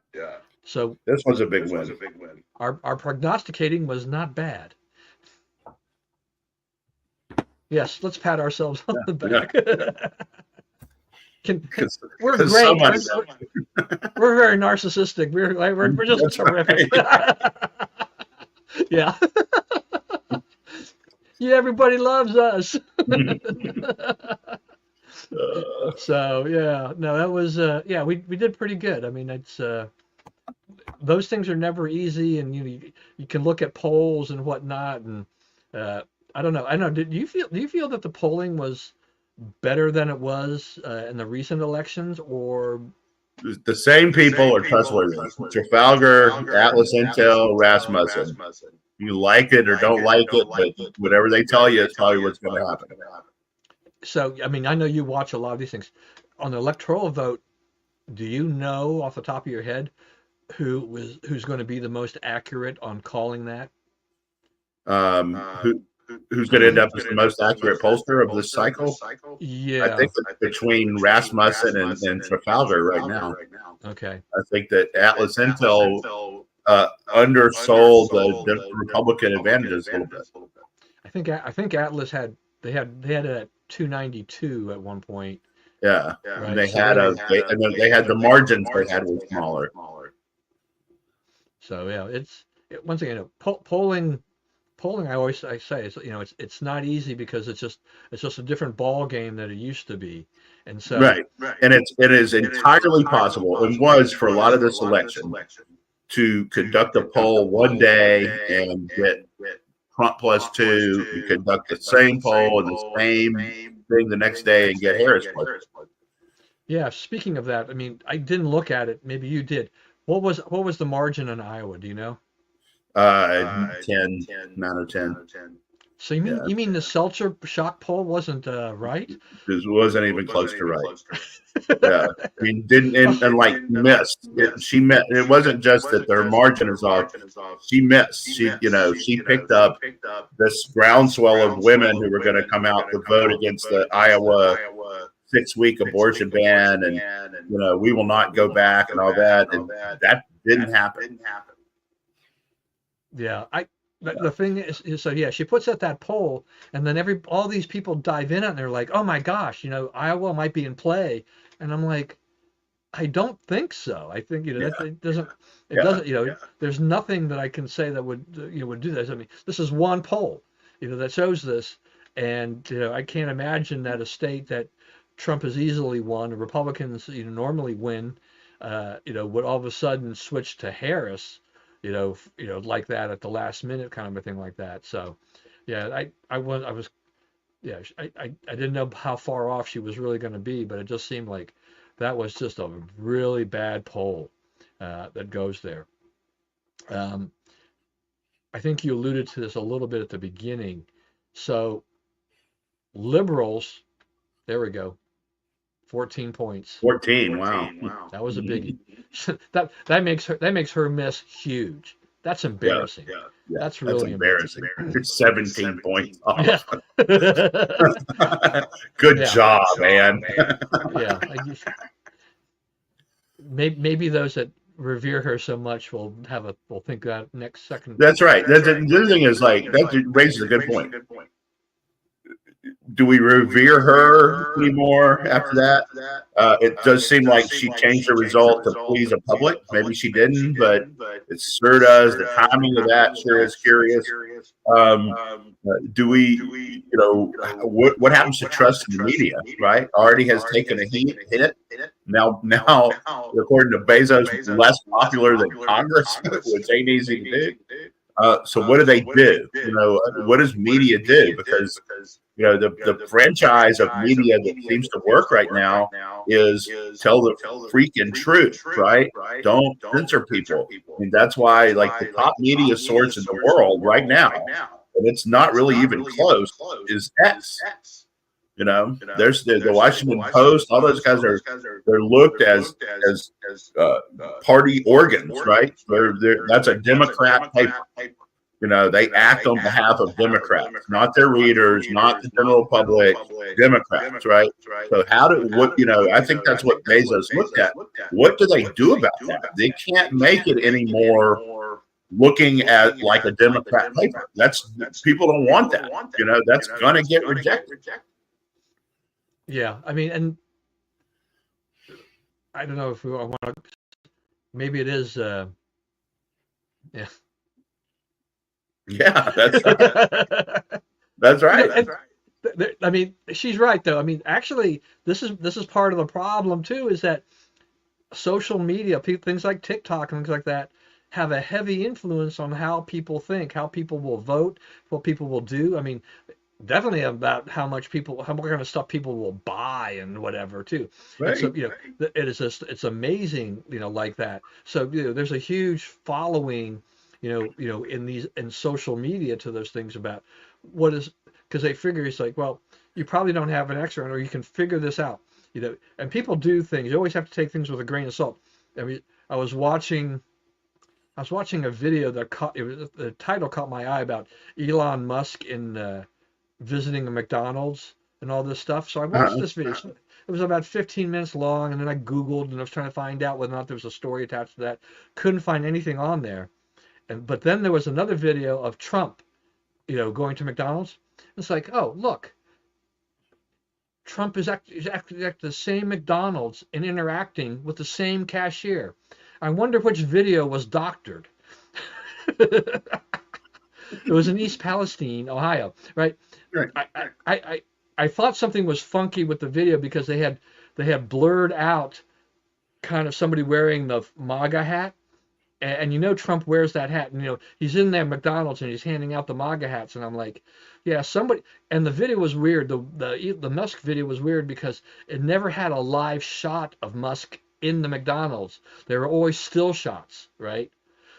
So this was a big win. Our prognosticating was not bad. Yes, let's pat ourselves on the back. We're great. We're very narcissistic. We're just terrific. Yeah. Yeah, everybody loves us. So yeah, no, that was we did pretty good. I mean, it's those things are never easy, and you can look at polls and whatnot, and I don't know. Do you feel that the polling was better than it was in the recent elections, or the same people are trustworthy? Trafalgar, Atlas Intel, Rasmussen. You like it or don't like it, but whatever they tell you is probably what's going to happen. So, I mean, I know you watch a lot of these things. On the electoral vote, do you know off the top of your head who's going to be the most accurate on calling that? Who's going to end up as the most accurate pollster of this cycle? Yeah. I think it's between Rasmussen and Trafalgar right now. Okay. I think that Atlas Intel undersold the Republican advantages a little bit. I think Atlas had it at 292 at one point. Yeah, right? They had the margins they had were smaller. So yeah, once again, polling. I say it's not easy because it's just a different ball game than it used to be, and so right. And it is entirely possible, and was for a lot of this election, to conduct a poll one day and get Trump +2, and conduct the same poll and the same thing the next day and get Harris +2. Yeah, speaking of that, I mean, I didn't look at it. Maybe you did. What was the margin in Iowa? Do you know? 9 or 10. So you mean the Seltzer shock poll wasn't right? It wasn't even close to right. Yeah, I mean, didn't and like missed. She missed. It wasn't just that their margin is off. She missed. She picked up this groundswell of women who were going to come out to vote against the Iowa 6-week abortion ban, and we will not go back and all that, and that didn't happen. Yeah, the thing is, so yeah, she puts out that poll, and then all these people dive in it, and they're like, oh my gosh, Iowa might be in play, and I'm like, I don't think so. I think it doesn't. There's nothing that I can say that would do this. I mean, this is one poll, that shows this, and I can't imagine that a state that Trump has easily won, Republicans normally win, would all of a sudden switch to Harris. Like that at the last minute kind of a thing like that. So, yeah, I was yeah, I didn't know how far off she was really going to be, but it just seemed like that was just a really bad poll that goes there. Um, I think you alluded to this a little bit at the beginning. So liberals, there we go, 14 points. 14. Wow. That was a biggie. that makes her miss huge. That's Yeah. embarrassing. Yeah. That's That's really embarrassing. embarrassing. It's 17 points Yeah. off. Good Yeah. job, man. Yeah. Maybe those that revere her so much will think that next second. That's right. The other thing is like that raises a good point. Do we revere her anymore after that? It does seem like she changed the result to please the public. Maybe she didn't, but it sure does. The timing of that sure is curious. Do we, what happens to trust in the media, right? Already has taken a hit. Now, according to Bezos, less popular than Congress, which ain't easy to do. So what do they do? What does media do? Because the franchise of media that seems to work right now is tell the freaking truth, right? Don't censor people. I mean, that's why like the top media source in the world right now, and it's not really even close, is X. There's the Washington Post. All those guys they're looked as party organs, right? That's a Democrat paper. They act on behalf of Democrats, not their readers, not the general public, Democrats, right? So I think that's what Bezos looked at. What do they do about that? They can't make it anymore looking at like a Democrat paper. People don't want that. That's going to get rejected. Yeah. I mean, and I don't know if I want to, maybe it is, yeah. Yeah, that's right. That's right. I mean, she's right though. I mean, actually, this is part of the problem too, is that social media, things like TikTok and things like that, have a heavy influence on how people think, how people will vote, what people will do. I mean, definitely about how what kind of stuff people will buy and whatever too. Right. And so it is it's amazing, like that. So there's a huge following, in social media to those things about what is, because they figure it's like, well, you probably don't have an expert or you can figure this out, and people do things. You always have to take things with a grain of salt. I mean, I was watching a video that the title caught my eye about Elon Musk in visiting a McDonald's and all this stuff. So I watched this video. It was about 15 minutes long, and then I Googled and I was trying to find out whether or not there was a story attached to that. Couldn't find anything on there. But then there was another video of Trump, going to McDonald's. It's like, oh, look, Trump is actually at the same McDonald's and interacting with the same cashier. I wonder which video was doctored. It was in East Palestine, Ohio, right? Right. I thought something was funky with the video because they had blurred out kind of somebody wearing the MAGA hat. And Trump wears that hat, and he's in there McDonald's and he's handing out the MAGA hats, and I'm like, yeah, somebody. And the video was weird. The Musk video was weird because it never had a live shot of Musk in the McDonald's. There were always still shots, right?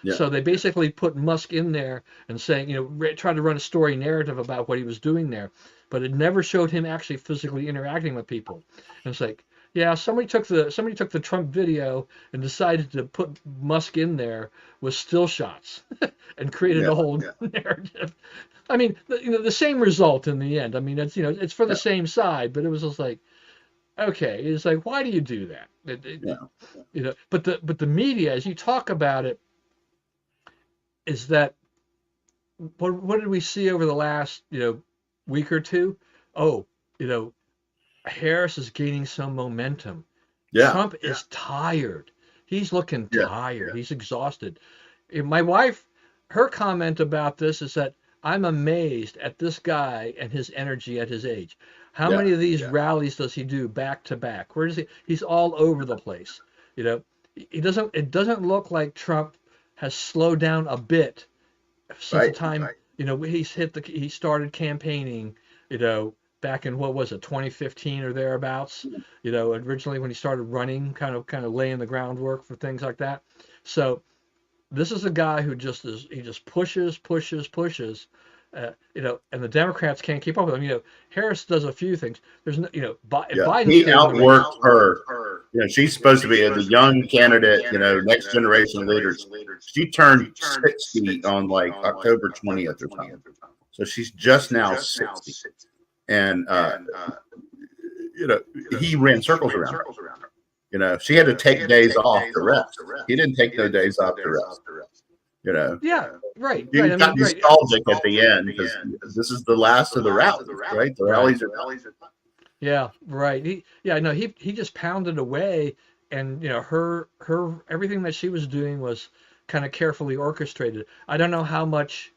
Yeah. So they basically put Musk in there and saying, try to run a story narrative about what he was doing there, but it never showed him actually physically interacting with people. And it's like, yeah, somebody took the Trump video and decided to put Musk in there with still shots and created a whole narrative. I mean, the same result in the end. I mean, it's for the same side, but it was just like, okay, it's like, why do you do that? But the media, as you talk about it, is that what did we see over the last week or two? Oh, Harris is gaining some momentum. Yeah. Trump is tired. He's looking tired. Yeah. He's exhausted. My wife, her comment about this is that I'm amazed at this guy and his energy at his age. How many of these rallies does he do back to back? Where does he? He's all over the place. It doesn't look like Trump has slowed down a bit since the time he started campaigning. back in, what was it, 2015 or thereabouts, originally when he started running, kind of laying the groundwork for things like that. So this is a guy who he just pushes, pushes, pushes, and the Democrats can't keep up with him. Harris does a few things. There's no, Yeah, Biden's he still in the race. outworked her. She's supposed to be the young candidate, next generation leaders. She turned 60 on like October 20th or something. So she's just now 60. And, he ran circles around her. She had to take days off to rest. He didn't take no days off to rest. Yeah, right. You Right. got nostalgic at the end because this is the last of the rallies, right? The rallies are done. Yeah, right. He just pounded away, and her everything that she was doing was kind of carefully orchestrated. I don't know how much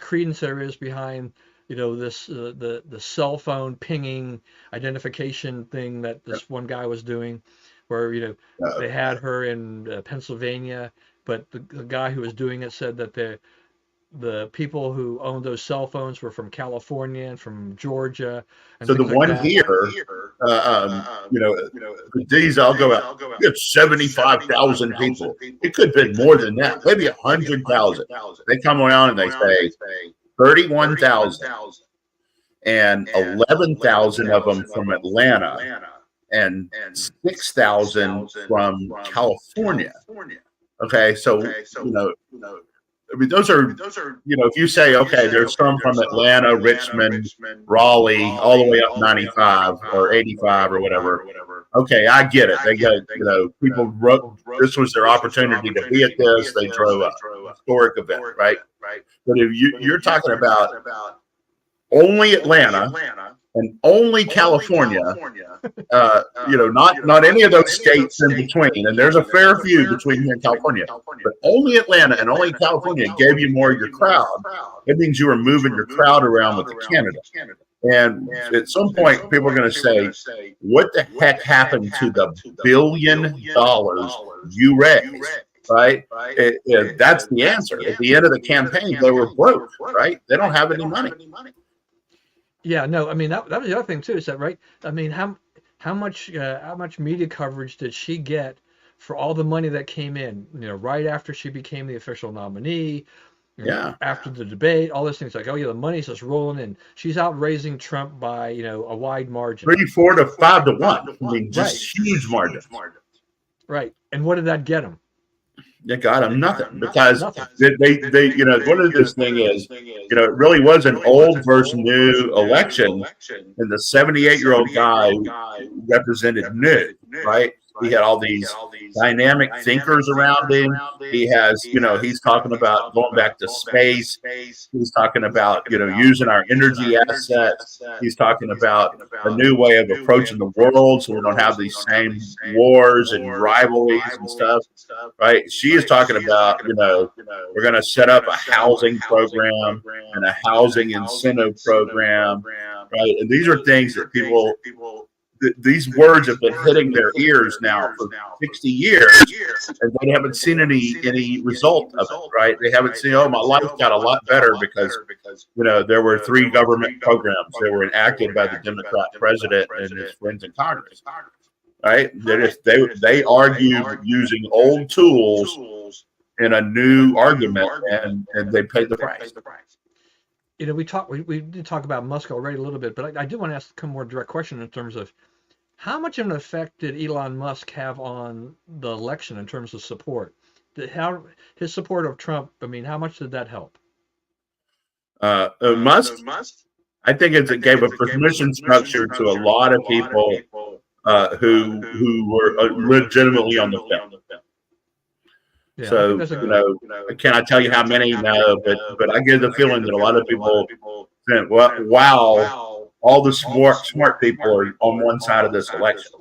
credence there is behind this the cell phone pinging identification thing that this one guy was doing, where they had her in Pennsylvania, but the guy who was doing it said that the people who owned those cell phones were from California and from Georgia and So the things like one that. here, these I'll go out. We have 75,000 people. It could have been more than that, maybe 100,000. They come around and they say 31,000, and 11,000 of them from Atlanta, and 6,000 from California. Okay, so I mean, those are, if you say, okay, there's some from Atlanta, Richmond, Raleigh, all the way up 95 or 85 or whatever. Okay, I get it. They got, people wrote, this was their opportunity to be at this. They drove a historic event, right? But if you're talking about only Atlanta and only California, not any of those states in between. And there's a fair few between here and California, but only Atlanta and only California gave you more of your crowd. It means you were moving your crowd around with the candidate. And at some point, people are going to say, what the heck happened to the $1 billion you raised? Right? That's the answer. At the end of the campaign, they were broke, right? They don't have any money. Yeah, no, I mean that was the other thing too, is that right? I mean, how much media coverage did she get for all the money that came in? Right after she became the official nominee, after the debate, all those things, like, oh yeah, the money's just rolling in. She's out raising Trump by a wide margin, 3, 4 to 5 to 1. I mean, just huge margins. Right, and what did that get him? It got them nothing, because they one of this thing is, it really was an old versus new election, and the 78-year-old guy represented new, right? He had all these dynamic thinkers around him. He has, he's talking about going back to space. He's talking about, using our energy assets. He's talking about a new way of approaching the world, so we don't have these same wars and rivalries and stuff, right? She is talking about, we're going to set up a housing program and a housing incentive program, right? And these are things that these words have been hitting their ears now for 60 years, and they haven't seen any result of it, right? They haven't seen, my life got a lot better because, there were 3 government programs that were enacted by the Democrat president and his friends in Congress, right? They argue using old tools in a new argument, and they paid the price. We did talk about Musk already a little bit, but I do want to ask a more direct question in terms of how much of an effect did Elon Musk have on the election in terms of support? How his support of Trump, I mean, how much did that help? Musk, I think it gave a permission structure to a lot of people who were legitimately on the fence. Yeah, so, cannot tell you how many, no, but I get the feeling that a lot of people think, wow, all the smart people are on one side of this election.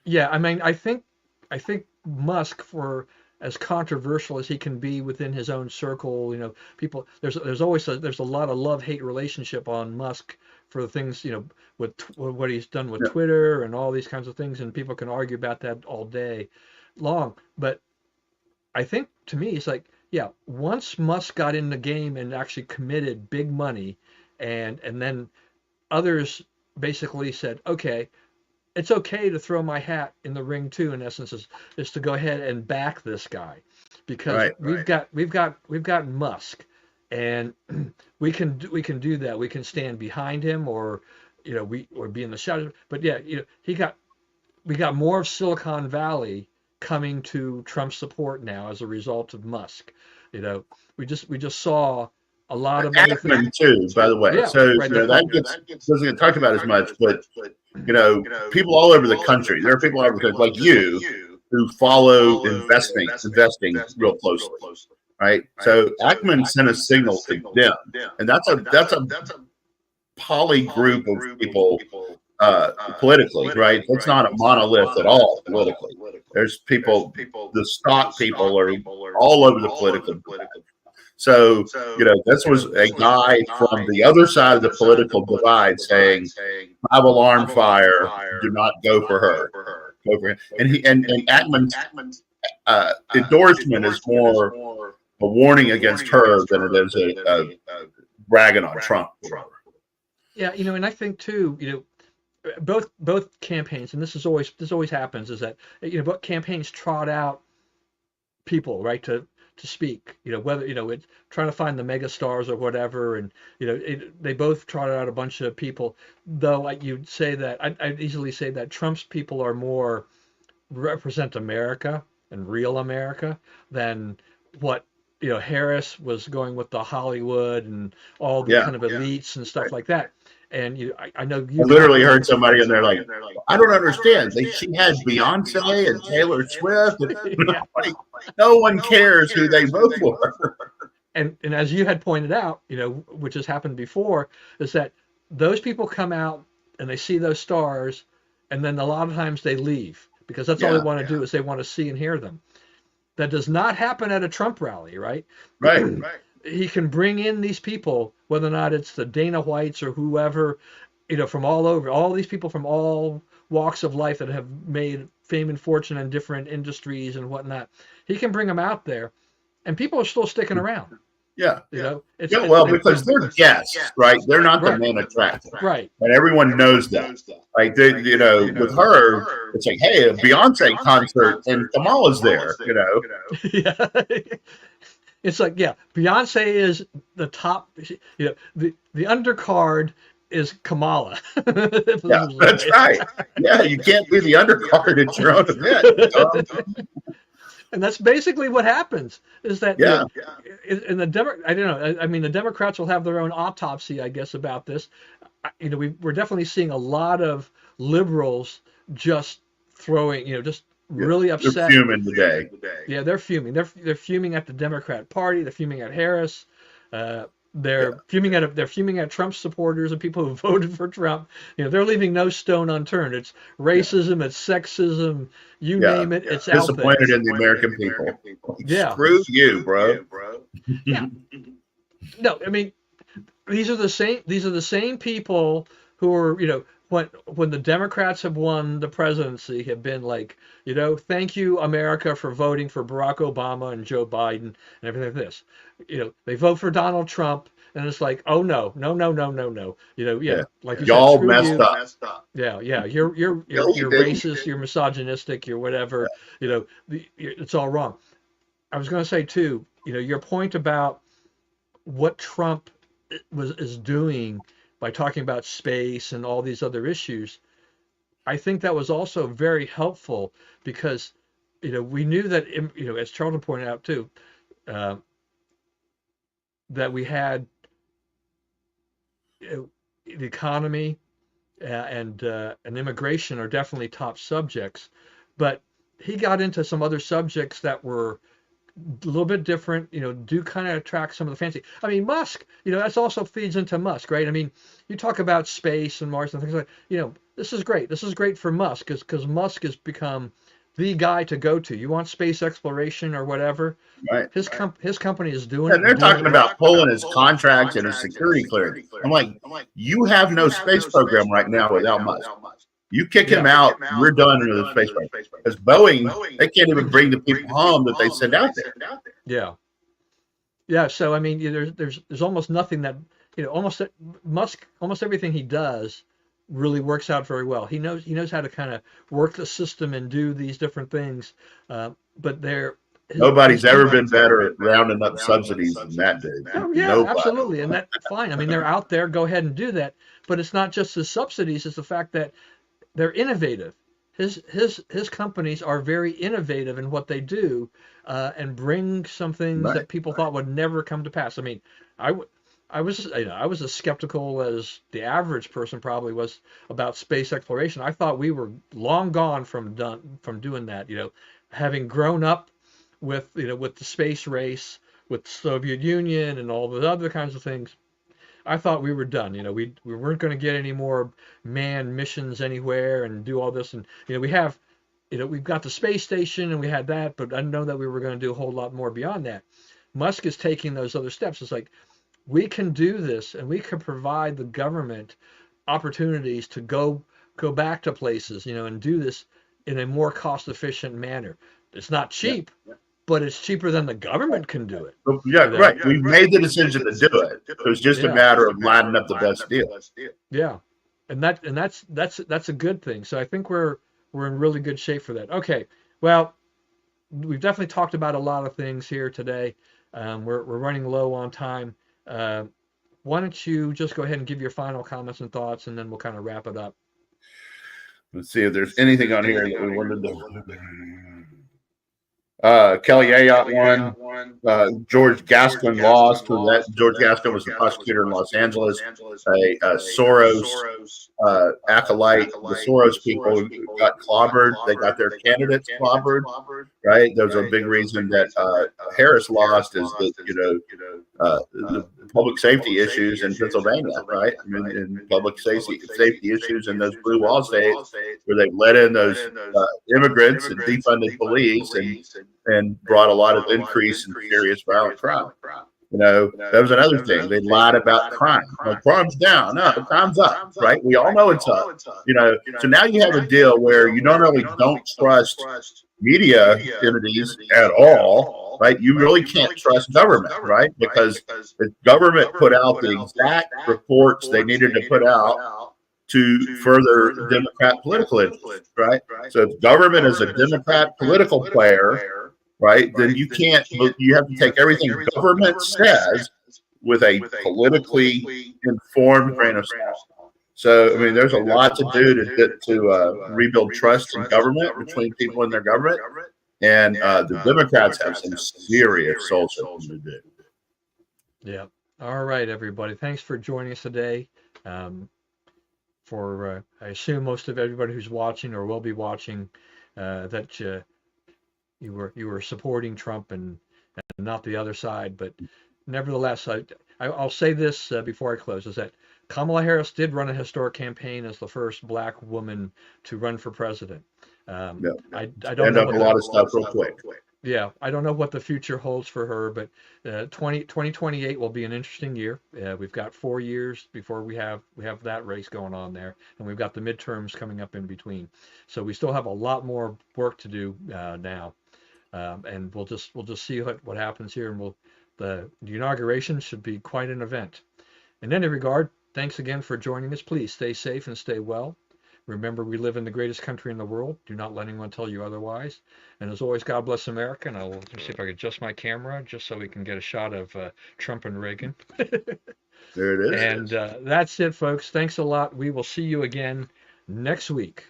Yeah, I mean, I think Musk, for as controversial as he can be within his own circle, people, there's always there's a lot of love-hate relationship on Musk for the things, with what he's done with Twitter and all these kinds of things, and people can argue about that all day long. But I think, to me, it's like, yeah, once Musk got in the game and actually committed big money, and then others basically said, okay, it's okay to throw my hat in the ring too. In essence, is to go ahead and back this guy, because Right. we've got Musk, and we can do that. We can stand behind him, or or be in the shadows. But yeah, we got more of Silicon Valley coming to Trump's support now as a result of Musk. You know, we just saw a lot of other Ackman things. too, by the way. Yeah, So right. that doesn't get talked about as much, but people all over the country. There are people all over the country like you who follow investing real closely, right? So Ackman sent a signal to them, and that's a poly group of people politically, right? It's not a monolith at all politically. There's people, the stock people are all over the political. So, this was a guy from the other side of the political divide saying, "Have alarm fire. Do not go for her. Go for him." And Ackman's endorsement is more a warning against her than it is a bragging on Trump. Yeah, and I think too, both campaigns, and this always happens, is that both campaigns trot out people, right, to speak, whether it's trying to find the mega stars or whatever, and they both trot out a bunch of people. Though you'd say that I'd easily say that Trump's people are more represent America and real America than what Harris was going with the Hollywood and all the kind of elites and stuff like that. And I know you I literally heard somebody in there like, I don't understand. She had Beyonce and Taylor Swift. And no one cares who they vote for. And as you had pointed out, which has happened before, is that those people come out and they see those stars, and then a lot of times they leave because that's all they want to do is they want to see and hear them. That does not happen at a Trump rally, right? Right. He can bring in these people, whether or not it's the Dana Whites or whoever, from all over, all these people from all walks of life that have made fame and fortune in different industries and whatnot. He can bring them out there, and people are still sticking around. Yeah. It's because they're guests, right? They're not the main attraction. Right. And everyone knows that. Like, with her, it's like, hey, a Beyonce concert and Kamala's there, Yeah. It's like, Beyonce is the top, the undercard is Kamala. Yeah, that's right. Yeah, you can't be the undercard at your own event. And that's basically what happens is that in the I don't know. I mean, the Democrats will have their own autopsy, I guess, about this. We're definitely seeing a lot of liberals just throwing, just really upset. They're fuming today. Yeah, they're fuming. They're fuming at the Democrat Party. They're fuming at Harris. They're fuming at Trump supporters and people who voted for Trump. They're leaving no stone unturned. It's racism, it's sexism, you name it. It's out there. Disappointed in the American people. Yeah, screw you, bro. Yeah. No, I mean, these are the same people who are, when the Democrats have won the presidency, have been like, thank you, America, for voting for Barack Obama and Joe Biden and everything like this. They vote for Donald Trump, and it's like, oh no. Like y'all messed up. Yeah, you're racist, you're misogynistic, you're whatever. It's all wrong. I was going to say too, your point about what Trump is doing by talking about space and all these other issues, I think that was also very helpful because, we knew that, as Charlton pointed out too, that we had the economy and immigration are definitely top subjects, but he got into some other subjects that were a little bit different, do kind of attract some of the fancy. I mean, Musk, that's also feeds into Musk, right? I mean, you talk about space and Mars and things like, this is great. This is great for Musk because Musk has become the guy to go to. You want space exploration or whatever? Right. His company is doing it. They're talking about pulling his contracts and his security clearance. I'm like, you have no space program right now without Musk. You kick him out, we're done with the space program. Because Boeing, they can't even bring the people home that they send out there. Yeah. So I mean, there's almost nothing that almost everything he does really works out very well. He knows how to kind of work the system and do these different things. But his Nobody's ever people. been better at rounding up subsidies than that dude. Oh yeah, Nobody. absolutely, and that fine. I mean, they're out there. Go ahead and do that. But it's not just the subsidies; it's the fact that they're innovative. His companies are very innovative in what they do, and bring some things Right. that people thought would never come to pass. I mean, I w- I was I was as skeptical as the average person probably was about space exploration. I thought we were long gone from doing that. Having grown up with the space race, with the Soviet Union and all the other kinds of things. I thought we were done. We weren't going to get any more manned missions anywhere and do all this. And we've got the space station and we had that, but I didn't know that we were going to do a whole lot more beyond that. Musk is taking those other steps. It's like we can do this and we can provide the government opportunities to go back to places, and do this in a more cost efficient manner. It's not Yeah. cheap, but it's cheaper than the government can do it. Yeah, right. We've made the decision to do it. So it's just a Yeah. matter of lining up the best deal. Yeah, and that's a good thing. So I think we're in really good shape for that. Okay, well, we've definitely talked about a lot of things here today. We're running low on time. Uh, why don't you just go ahead and give your final comments and thoughts, and then we'll kind of wrap it up. Let's see if there's anything on here that we wanted to. Kelly Ayotte won. George Gascon lost. George Gascon was the prosecutor in Los Angeles. A Soros acolyte. The Soros people got clobbered. They got their candidates clobbered. Right. There's a big reason that Harris lost is that the public safety issues in Pennsylvania. Right. I mean, in public safety issues in those blue wall states where they let in those immigrants and defunded police and brought a lot of increase in serious violent crime. That was another thing. They lied about crime. Like, crime's down. No, crime's up, right? We all know it's up. So now you have a deal where you not only don't trust media entities at all, right? You really can't trust government, right? Because the government put out the exact reports they needed to put out to further Democrat political interest, right? So if government is a Democrat political player, right, then you can't, you have to take everything government says with a politically informed grain of salt. So, I mean, there's a lot to do to rebuild trust in government between people in their government. And the Democrats have some serious soul searching to do. Yeah. All right, everybody. Thanks for joining us today. I assume most of everybody who's watching or will be watching that you were supporting Trump and not the other side. But nevertheless, I'll say this before I close: is that Kamala Harris did run a historic campaign as the first Black woman to run for president. I don't know a lot of stuff real quick. Yeah, I don't know what the future holds for her, but 2028 will be an interesting year. We've got 4 years before we have that race going on there, and we've got the midterms coming up in between. So we still have a lot more work to do now, and we'll just see what happens here, and the inauguration should be quite an event. In any regard, thanks again for joining us. Please stay safe and stay well. Remember, we live in the greatest country in the world. Do not let anyone tell you otherwise. And as always, God bless America. And I'll see if I can adjust my camera just so we can get a shot of Trump and Reagan. There it is. And that's it, folks. Thanks a lot. We will see you again next week.